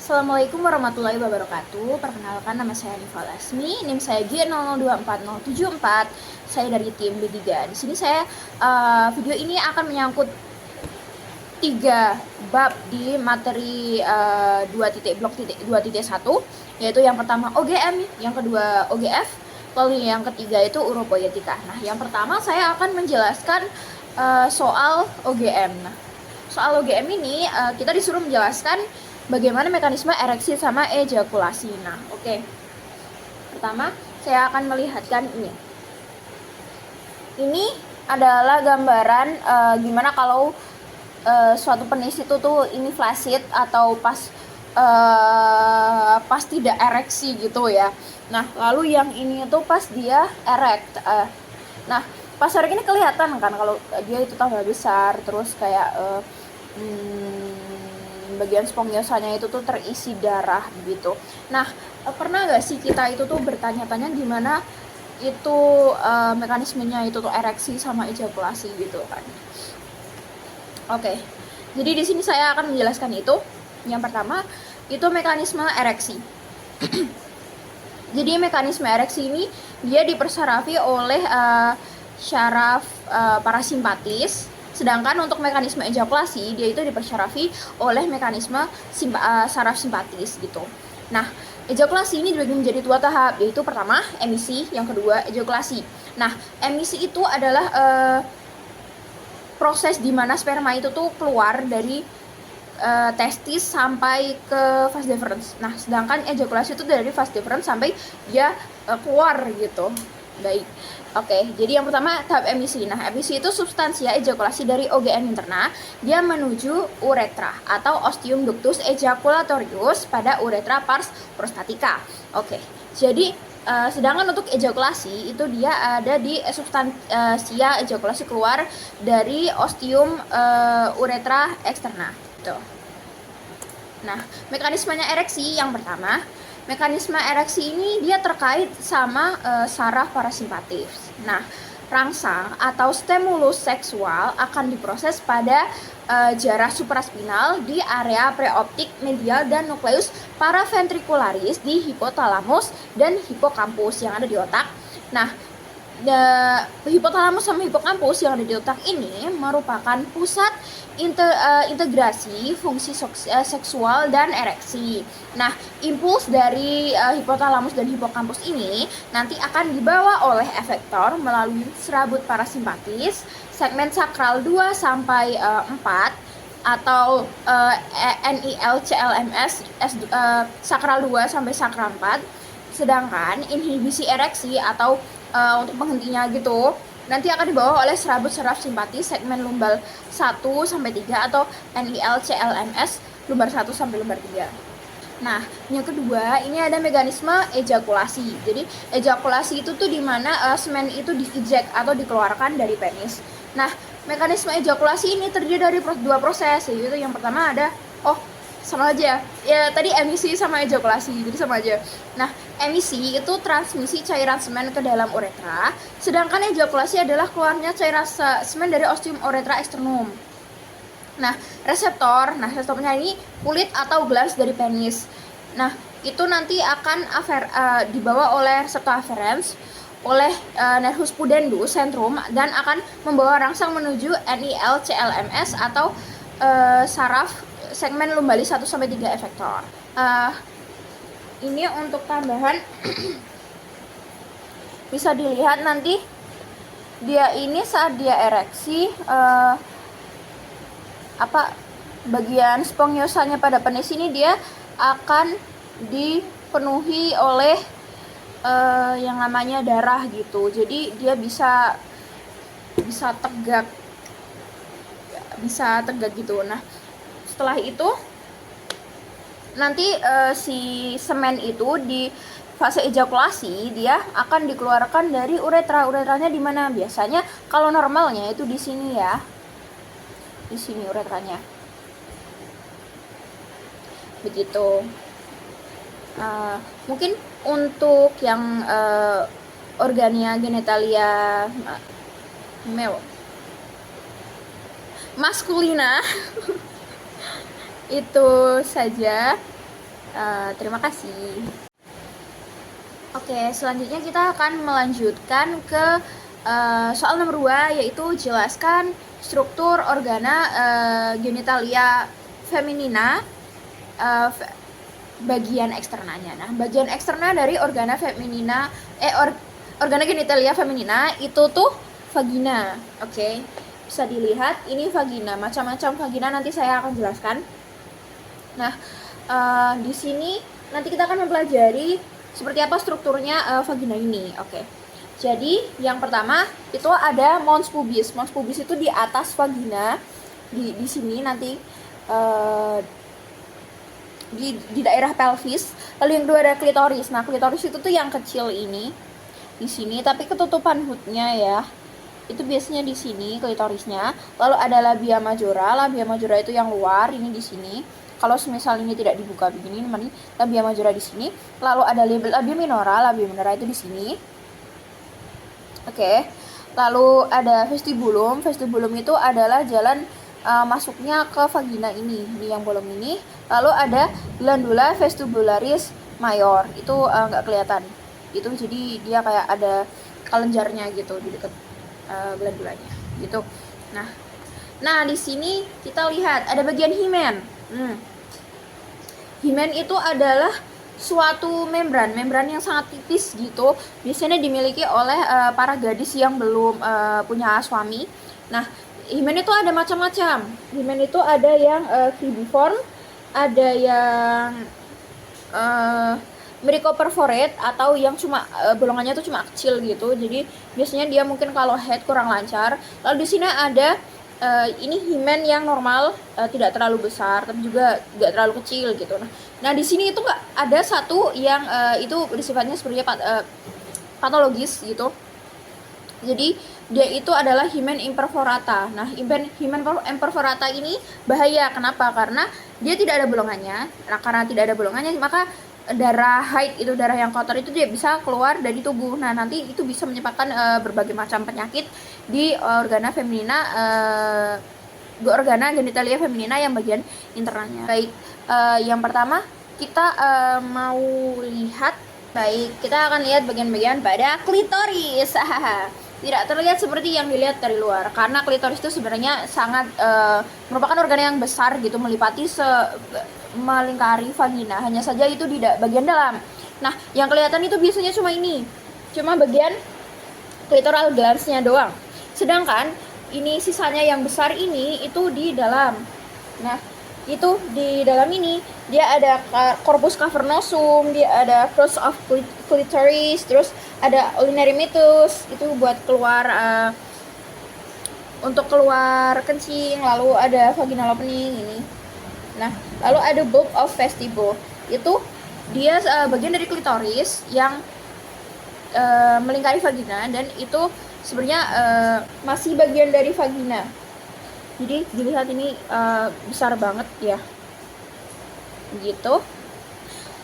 Assalamualaikum warahmatullahi wabarakatuh. Perkenalkan, nama saya Nifa Lasmi, NIM saya G002404. Saya dari tim B3. Di sini saya video ini akan menyangkut 3 bab di materi 2.2.1, yaitu yang pertama OGM, yang kedua OGF, lalu yang ketiga itu uropoietika. Nah, yang pertama saya akan menjelaskan soal OGM. Nah, soal OGM ini kita disuruh menjelaskan bagaimana mekanisme ereksi sama ejakulasi. Nah, oke. Pertama, saya akan melihatkan ini. Ini adalah gambaran gimana kalau suatu penis itu tuh ini flaccid atau pas tidak ereksi gitu ya. Nah, lalu yang ini tuh pas dia erect. Nah, pas erect ini kelihatan kan kalau dia itu tambah besar, terus kayak bagian spongiosanya itu tuh terisi darah gitu. Nah, pernah nggak sih kita itu tuh bertanya-tanya gimana itu mekanismenya itu tuh ereksi sama ejakulasi gitu kan? Oke. Jadi di sini saya akan menjelaskan itu. Yang pertama itu mekanisme ereksi. Jadi mekanisme ereksi ini dia dipersarafi oleh syaraf parasimpatis. Sedangkan untuk mekanisme ejakulasi dia itu dipersarafi oleh mekanisme saraf simpatis gitu. Nah, ejakulasi ini dibagi menjadi 2 tahap, yaitu pertama emisi, yang kedua ejakulasi. Nah, emisi itu adalah proses di mana sperma itu tuh keluar dari testis sampai ke vas deferens. Nah, sedangkan ejakulasi itu dari vas deferens sampai dia keluar gitu. Baik. Oke, jadi yang pertama tahap emisi. Nah, emisi itu substansia ejakulasi dari OGM interna, dia menuju uretra atau ostium ductus ejaculatorius pada uretra pars prostatica. Oke. Jadi sedangkan untuk ejakulasi itu dia ada di substansia ejakulasi keluar dari ostium uretra eksterna. Gitu. Nah, mekanismenya ereksi yang pertama. Mekanisme ereksi ini dia terkait sama saraf parasimpatis. Nah, rangsang atau stimulus seksual akan diproses pada jarah supraspinal di area preoptik medial dan nukleus paraventricularis di hipotalamus dan hipokampus yang ada di otak. Nah, hipotalamus sama hipokampus yang ada di otak ini merupakan pusat integrasi fungsi seksual dan ereksi. Nah, impuls dari hipotalamus dan hipokampus ini nanti akan dibawa oleh efektor melalui serabut parasimpatis, segmen sakral 2 sampai 4 atau NIL-CLMS sakral 2 sampai sakral 4. Sedangkan inhibisi ereksi atau untuk penghentinya gitu nanti akan dibawa oleh serabut saraf simpatis segmen lumbal 1 sampai 3 atau NIL-CLMS lumbar 1 sampai lumbar 3. Nah, yang kedua ini ada mekanisme ejakulasi. Jadi ejakulasi itu tuh dimana semen itu di-eject atau dikeluarkan dari penis. Nah, mekanisme ejakulasi ini terdiri dari 2 proses, yaitu yang pertama ada sama aja ya, tadi emisi sama ejakulasi, jadi sama aja. Nah, emisi itu transmisi cairan semen ke dalam uretra, sedangkan ejakulasi adalah keluarnya cairan semen dari ostium uretra eksternum. Nah, reseptornya ini kulit atau glans dari penis. Nah, itu nanti akan dibawa oleh reseptor afferens oleh nervus pudendus centrum dan akan membawa rangsang menuju NIL-CLMS atau saraf segmen lumbali 1 sampai 3 efektor. Ini untuk tambahan bisa dilihat nanti dia ini saat dia ereksi bagian spongiosanya pada penis ini dia akan dipenuhi oleh yang namanya darah gitu. Jadi dia bisa tegak gitu. Nah, setelah itu nanti si semen itu di fase ejakulasi dia akan dikeluarkan dari uretranya di mana biasanya kalau normalnya itu di sini ya, di sini uretranya begitu. Mungkin untuk yang organia genitalia maskulina itu saja. Terima kasih. Oke, selanjutnya kita akan melanjutkan ke soal nomor 2, yaitu jelaskan struktur organa genitalia feminina bagian eksternanya. Nah, bagian eksterna dari organa feminina organa genitalia feminina itu tuh vagina. Oke. Bisa dilihat ini vagina, macam-macam vagina nanti saya akan jelaskan. Nah, di sini nanti kita akan mempelajari seperti apa strukturnya vagina ini. Oke. Jadi yang pertama itu ada mons pubis. Mons pubis itu di atas vagina, di sini nanti di daerah pelvis. Lalu yang kedua ada klitoris. Nah, klitoris itu tuh yang kecil ini di sini, tapi ketutupan hoodnya ya. Itu biasanya di sini klitorisnya. Lalu ada labia majora. Labia majora itu yang luar, ini di sini. Kalau semisal ini tidak dibuka begini, labia majora di sini. Lalu ada labia minora. Labia minora itu di sini. Oke. Lalu ada vestibulum. Vestibulum itu adalah jalan masuknya ke vagina ini yang bolong ini. Lalu ada glandula vestibularis mayor. Itu nggak kelihatan. Itu jadi dia kayak ada kelenjarnya gitu di dekat glandulanya gitu. Nah di sini kita lihat ada bagian himen. Himen itu adalah suatu membran yang sangat tipis gitu. Biasanya dimiliki oleh para gadis yang belum punya suami. Nah, himen itu ada macam-macam. Himen itu ada yang cribriform, ada yang mericoperforate atau yang cuma bolongannya tuh cuma kecil gitu. Jadi biasanya dia mungkin kalau head kurang lancar. Lalu di sini ada ini himen yang normal, tidak terlalu besar tapi juga tidak terlalu kecil gitu. Nah di sini itu nggak ada satu yang itu sifatnya sebenarnya patologis gitu. Jadi dia itu adalah himen imperforata. Nah, himen imperforata ini bahaya. Kenapa? Karena dia tidak ada bolongannya. Nah, karena tidak ada bolongannya, maka darah haid itu, darah yang kotor itu dia bisa keluar dari tubuh. Nah, nanti itu bisa menyebabkan berbagai macam penyakit di organa feminina, organa genitalia feminina yang bagian internalnya. Baik, yang pertama kita mau lihat. Baik, kita akan lihat bagian-bagian pada klitoris. Tidak terlihat seperti yang dilihat dari luar, karena klitoris itu sebenarnya sangat merupakan organ yang besar gitu, melingkari vagina. Hanya saja itu tidak bagian dalam. Nah, yang kelihatan itu biasanya cuma bagian clitoral glands-nya doang. Sedangkan ini sisanya yang besar ini itu di dalam. Nah, itu di dalam ini dia ada corpus cavernosum, dia ada cross of clitoris, terus ada urinary meatus itu buat keluar untuk keluar kencing, lalu ada vaginal opening ini. Nah, lalu ada bulb of vestibule. Itu dia bagian dari klitoris yang melingkari vagina, dan itu sebenarnya masih bagian dari vagina. Jadi dilihat ini besar banget ya. Gitu.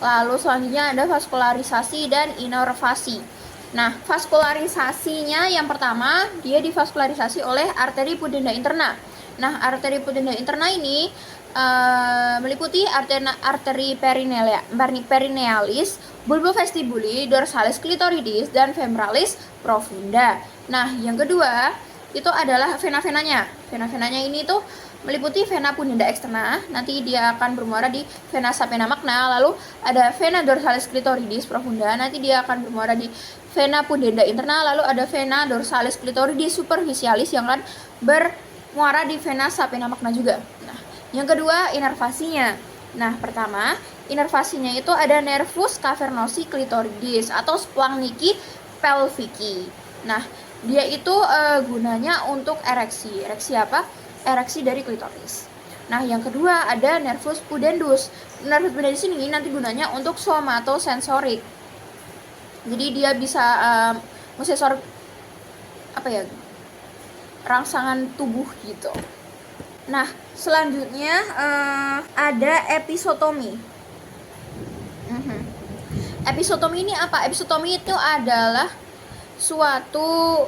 Lalu selanjutnya ada vaskularisasi dan inervasi. Nah, vaskularisasinya yang pertama dia divaskularisasi oleh arteri pudenda interna. Nah, arteri pudenda interna ini meliputi arteri perinealis, bulbovestibuli, dorsalis clitoridis, dan fembralis profunda. Nah, yang kedua itu adalah vena-venanya. Vena-venanya ini tuh meliputi vena pudenda externa, nanti dia akan bermuara di vena sapena magna. Lalu ada vena dorsalis clitoridis profunda, nanti dia akan bermuara di vena pudenda interna. Lalu ada vena dorsalis clitoridis superficialis yang akan bermuara di vena sapena magna juga. Nah, yang kedua inervasinya. Nah, pertama inervasinya itu ada nervus cavernosi clitoridis atau splanchnici pelvici. Nah, dia itu gunanya untuk ereksi. Ereksi apa? Ereksi dari klitoris. Nah, yang kedua ada nervus pudendus. Nervus pudendus ini nanti gunanya untuk somatosensorik. Jadi dia bisa mensensor rangsangan tubuh gitu. Nah, selanjutnya ada episotomi. Episotomi ini apa? Episotomi itu adalah suatu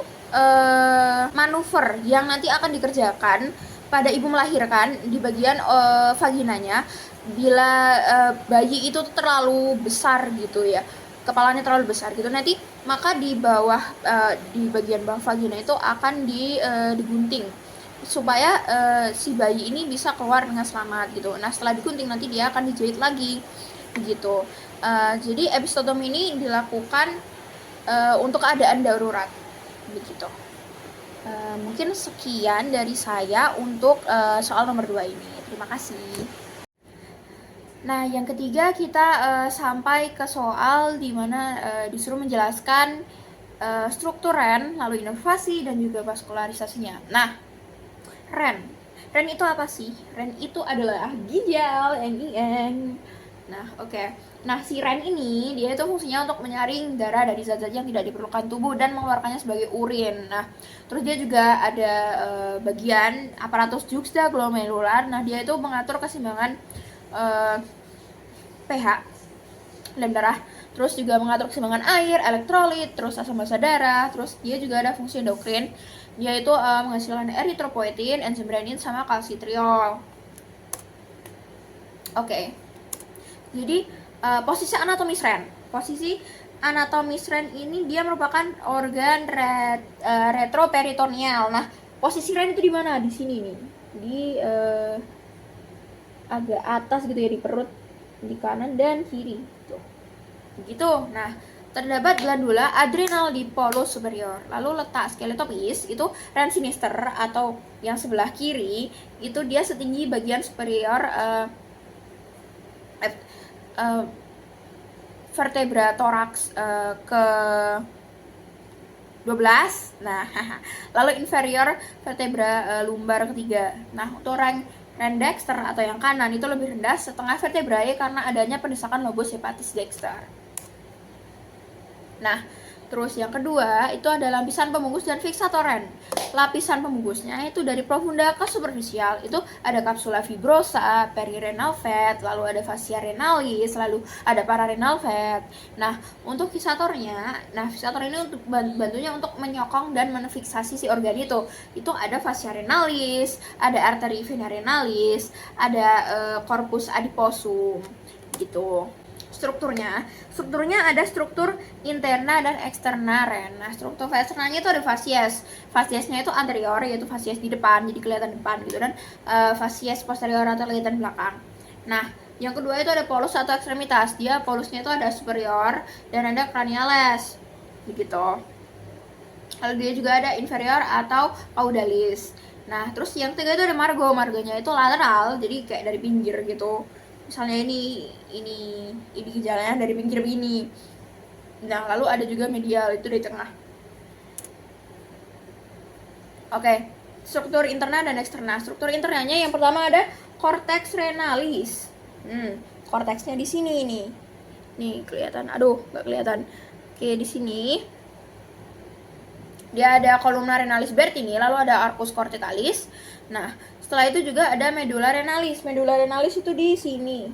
manuver yang nanti akan dikerjakan pada ibu melahirkan di bagian vaginanya, bila bayi itu terlalu besar gitu ya, kepalanya terlalu besar gitu, nanti maka di bawah di bagian bawah vagina itu akan digunting supaya si bayi ini bisa keluar dengan selamat gitu. Nah setelah digunting nanti dia akan dijahit lagi gitu. Jadi episiotomi ini dilakukan untuk keadaan darurat begitu. Mungkin sekian dari saya untuk soal nomor 2 ini. Terima kasih. Nah, yang ketiga kita sampai ke soal di mana disuruh menjelaskan struktur REN, lalu inovasi dan juga vaskularisasinya. Nah, REN. REN itu apa sih? REN itu adalah ginjal, Nah, oke. Nah, si REN ini dia itu fungsinya untuk menyaring darah dari zat-zat yang tidak diperlukan tubuh dan mengeluarkannya sebagai urin. Nah, terus dia juga ada bagian aparatus juxtaglomerular. Nah, dia itu mengatur keseimbangan pH dalam darah. Terus juga mengatur keseimbangan air, elektrolit, terus asam basa darah. Terus dia juga ada fungsi endokrin, yaitu menghasilkan eritropoietin, enzim renin, sama kalsitriol. Oke. Jadi posisi anatomis REN. Posisi anatomis REN ini dia merupakan organ retroperitoneal. Nah, posisi REN itu di mana? Di sini nih. Di agak atas gitu ya, di perut, di kanan dan kiri. Tuh. Begitu. Nah, terdapat glandula adrenal di polus superior. Lalu letak skeletopis itu REN sinister atau yang sebelah kiri itu dia setinggi bagian superior vertebra toraks ke 12. Nah, lalu inferior vertebra lumbar ketiga. Nah, untuk REN dexter atau yang kanan itu lebih rendah setengah vertebrae karena adanya pendesakan lobus hepatis dexter. Nah, terus yang kedua itu ada lapisan pembungkus dan fiksator REN. Lapisan pembungkusnya itu dari profunda ke superficial. Itu ada kapsula fibrosa, perirenal fat, lalu ada fascia renalis, lalu ada pararenal fat. Nah, untuk fiksatornya, fiksator ini untuk bantunya untuk menyokong dan menfiksasi si organ itu. Itu ada fascia renalis, ada arteri vena renalis, ada corpus adiposum gitu. Strukturnya ada struktur interna dan eksterna REN. Nah, struktur eksternanya itu ada fasies. Fasiesnya itu anterior, yaitu fasies di depan, jadi kelihatan depan gitu, dan fasies posterior atau kelihatan belakang. Nah, yang kedua itu ada polus atau ekstremitas. Dia polusnya itu ada superior dan ada craniales begitu. Lalu dia juga ada inferior atau caudalis. Nah, terus yang ketiga itu ada margo. Margonya itu lateral, jadi kayak dari pinggir gitu. Misalnya ini gejalanya dari pinggir begini. Nah, lalu ada juga medial, itu di tengah. Oke, struktur interna dan eksterna. Struktur internanya yang pertama ada cortex renalis. Korteksnya di sini nih. Nih kelihatan. Aduh, nggak kelihatan. Oke, di sini dia ada columna renalis bertini, lalu ada arcus corticalis. Nah, setelah itu juga ada medulla renalis. Medulla renalis itu di sini.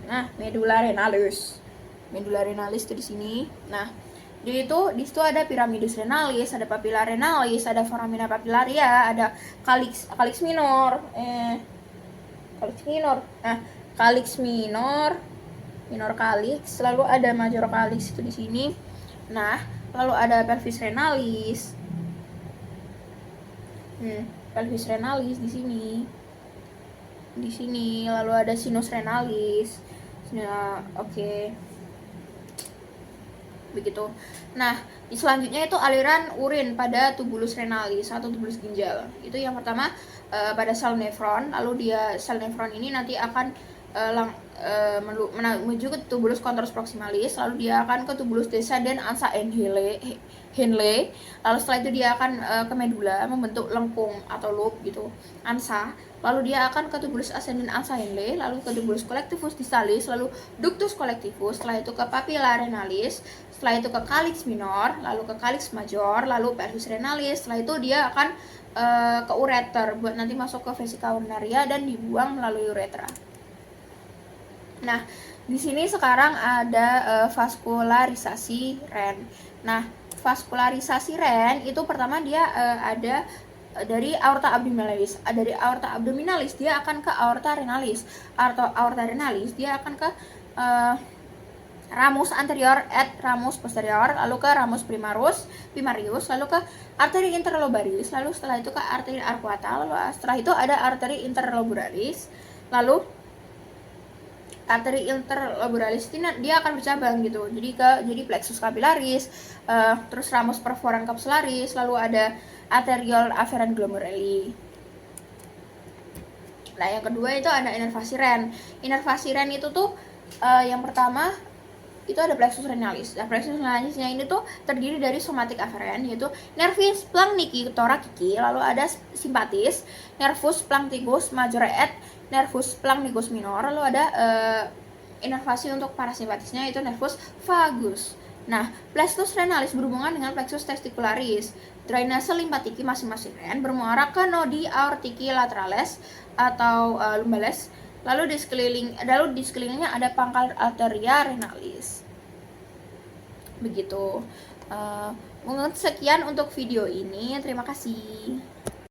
Nah, medulla renalis. Medulla renalis itu di sini. Nah, di situ ada piramidus renalis, ada papilla renalis, ada foramina papillaria, ada calyx minor. Nah, calyx minor calyx, lalu ada major calyx itu di sini. Nah, lalu ada pelvis renalis. Pelvis renalis di sini. Lalu ada sinus renalis. Nah, oke. Begitu. Nah, selanjutnya itu aliran urin pada tubulus renalis atau tubulus ginjal. Itu yang pertama pada sel nefron. Lalu sel nefron ini nanti akan menuju ke tubulus contors proximalis, lalu dia akan ke tubulus descendens ansa Henle, lalu setelah itu dia akan ke medula membentuk lengkung atau loop gitu, ansa, lalu dia akan ke tubulus ascendens ansa Henle, lalu ke tubulus collectivus distalis, lalu ductus collectivus, setelah itu ke papilla renalis, setelah itu ke calyx minor, lalu ke calyx major, lalu pelvis renalis, setelah itu dia akan ke ureter buat nanti masuk ke vesika urinaria dan dibuang melalui uretra. Nah, di sini sekarang ada vaskularisasi REN. Nah, vaskularisasi ren itu pertama dia ada dari aorta abdominalis. Dari aorta abdominalis dia akan ke aorta renalis. Aorta renalis dia akan ke ramus anterior et ramus posterior, lalu ke ramus primarius, lalu ke arteri interlobaris, lalu setelah itu ke arteri arcuata, lalu setelah itu ada arteri interlobularis, lalu arteri interlobularis ini dia akan bercabang gitu, jadi plexus capillaris, terus ramus perforan capsularis, lalu ada arteriole afferent glomeruli. Nah yang kedua itu ada inervasi ren. Inervasi ren itu tuh yang pertama itu ada plexus renalis. Nah, plexus renalisnya ini tuh terdiri dari somatic afferent, yaitu nervis plancnici thoracici, lalu ada simpatis, nervus plancnicus major et nervus plancnicus minor, lalu ada inervasi untuk parasimpatisnya itu nervus vagus. Nah, plexus renalis berhubungan dengan plexus testicularis. Drainase limpatiki masing-masing ren bermuara ke nodi aortiki laterales atau lumbales. Lalu di sekelilingnya ada pangkal arteria renalis. Begitu. Mungkin sekian untuk video ini. Terima kasih.